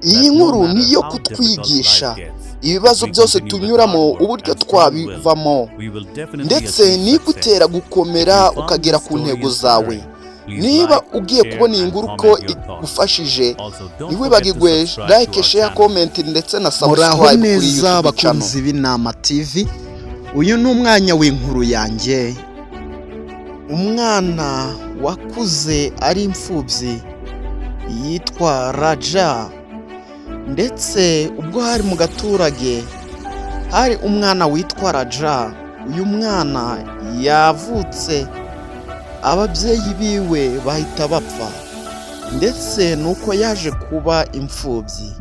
Iyi nkuru ni iyo kutwigisha ibibazo byose tunyuramo uburyo twabivamo, ndetse nigutera gukomera ukagera ku ntego zawe. Niba ugiye kubona iyi nkuru ko igufashije, ntiwibagirwe like, share, comment ndetse na subscribe kuri YouTube bakunzi b'Inama TV. Uyu ni umwanya w'inkuru yanjye. Umwana wakuze ari imfubyi yitwa Raja, ndetse ubwo hari mu gaturage hari umwana witwa Raja. Uyu mwana yavutse ababyeyi biwe bahita bapfa, ndetse nuko yaje kuba imfubyi.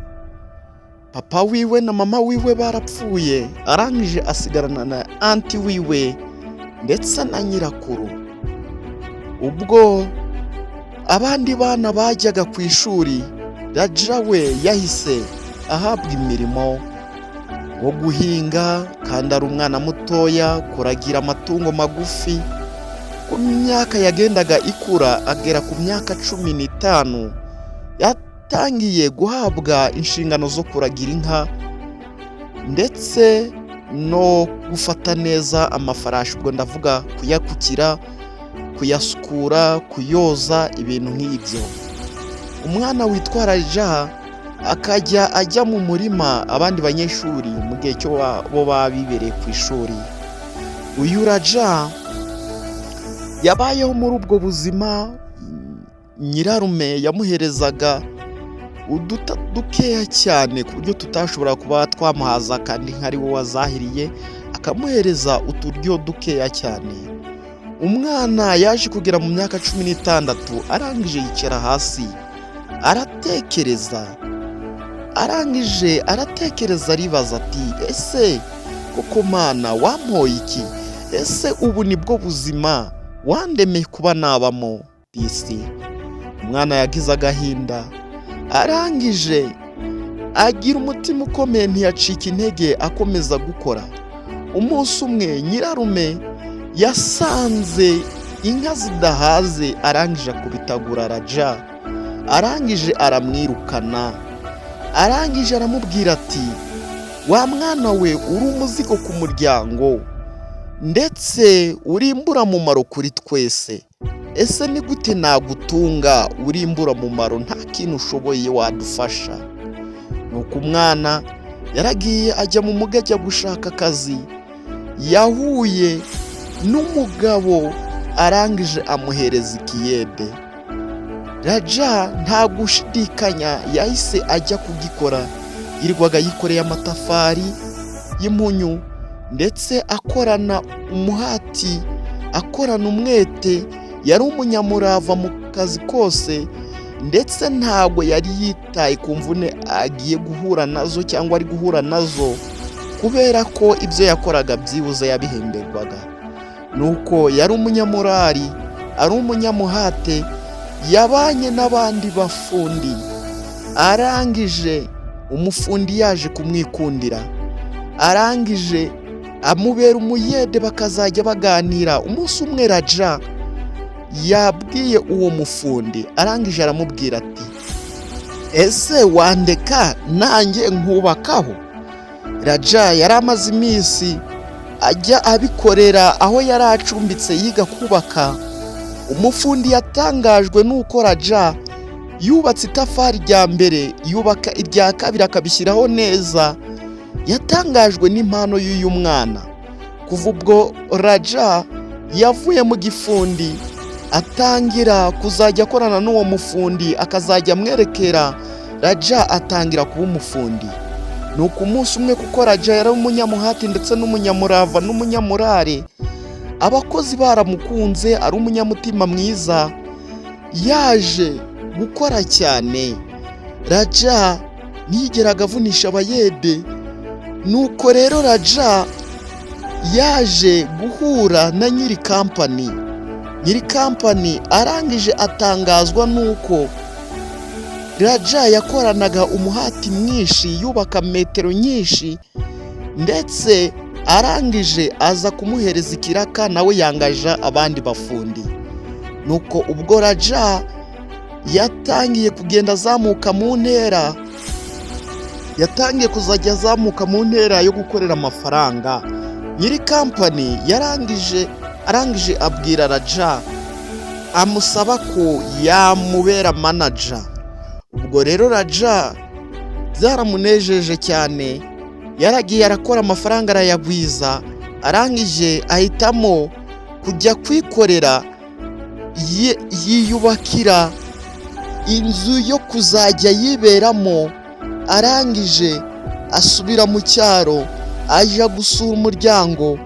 Papa wiwe na mama wiwe barapfuye, arangije asigarana na anti wiwe ndetse na nyirakuru. Ubwo abandi bana bajyaga ku ishuri, Raja we yahise ahabwa imirimo wo guhinga, kandi ari umwana mutoya, kuragira amatungo magufi. Ku myaka yagendaga ikura agera ku myaka 15, yatangiye guhabwa inshingano zo kuragira inka ndetse no gufata neza amafarashi. Ubwo ndavuga kuyakukira, kuyasukura, kuyoza, ibintu nk'ibyo. Umwana witwa Raja akajya ajya mu murima abandi banyeshuri mu gihe cyo bo babibereye ku ishuri. Uyu Raja yabayeho muri ubwo buzima. Nyirarume yamuherezaga uduta dukeya cyane ku buryo tutashobora kuba twamuhaza, kandi nk'ari we wazahiriye akamuhereza uturyo dukeya cyane. Umwana yaje kugera mu myaka 16, arangije yicara hasi aratekereza. Arangije aratekereza aribaza ati, ese koko Mana wampoye iki? Ese ubu nibwo buzima wandemeye kuba nabamo disi? Umwana yagize agahinda, arangije agira umutima ukomeye, ntiyacika intege, akomeza gukora. Umunsi umwe nyirarume yasanze inka zidahaze, arangije akubitagura Raja, arangije aramwirukana. Arangije aramubwira ati, wa mwana we uri umuzigo ku muryango ndetse uri imburamumaro kuri twese. Ese ni gute nagutunga uri imburamumaro, nta kintu ushoboye wadufasha? Nuko umwana yaragiye ajya mu mugi ajya gushaka akazi. Yahuye n'umugabo, arangije amuhereza ikiyede. Raja nta gushidikanya yahise ajya kugikora. Yirirwaga yikoreye amatafari y'impunyu, ndetse akorana umuhati, akorana umwete. Yari umunyamurava mu kazi kose, ndetse ntabwo yari yitaye ku mvune agiye guhura nazo cyangwa ari guhura nazo, kubera ko ibyo yakoraga byibuze yabihemberwaga. Nuko yari umunyamurari, ari umunyamuhate, yabanye n'abandi bafundi. Arangije umufundi yaje kumwikundira, arangije amubera umuyede, bakazajya baganira. Umunsi umwe Raja yabwiye uwo mufundi, arangije aramubwira ati, ese wandeka nanjye nkubakaho? Raja yari amaze iminsi ajya abikorera aho yari acumbitse yiga kubaka. Umufundi yatangajwe nuko Raja yubatse itafari rya mbere, yubaka irya kabiri akabishyiraho neza. Yatangajwe n'impano y'uyu mwana. Kuva ubwo Raja yavuye mu gifundi, atangira kuzajya akorana n'uwo mufundi, akazajya amwerekera. Raja atangira kuba umufundi. Nuko umunsi umwe, kuko Raja yari umunyamuhati ndetse n'umunyamurava n'umunyamurare, abakozi baramukunze, ari umunyamutima mwiza, yaje gukora cyane. Raja ntiyigeraga avunisha abayede. Nuko rero Raja yaje guhura na nyiri kampani. Nyiri kampani arangije atangazwa nuko Raja yakoranaga umuhati mwinshi, yubaka metero nyinshi, ndetse arangije aza kumuhereza ikiraka, nawe yangaja abandi bafundi. Nuko ubwo Raja yatangiye kugenda azamuka mu ntera, yatangiye kuzajya azamuka mu ntera yo gukorera amafaranga. Nyiri kampani arangije abwira Raja amusaba ko yamubera manager. Ubwo rero Raja byaramunejeje cyane, yaragiye arakora amafaranga arayagwiza, arangije ahitamo kujya kwikorera, yiyubakira inzu yo kuzajya yiberamo. Arangije asubira mu cyaro ajya gusura umuryango,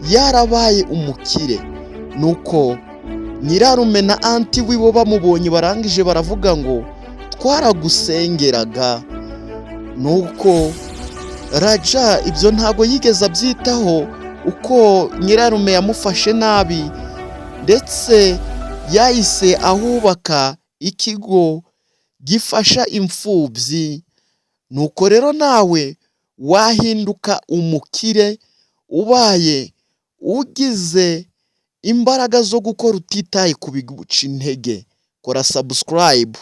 yarabaye umukire. Nuko nyirarume na anti wibo bamubonye barangije baravuga ngo twaragusengeraga. Nuko Raja ibyo ntago yigeze abyitaho, uko nyirarume yamufashe nabi, ndetse yahise ahubaka ikigo gifasha imfubyi. Nuko rero nawe wahinduka umukire ubaye ugize imbaraga zo gukora utitaye ku biguca intege. Kora subscribe.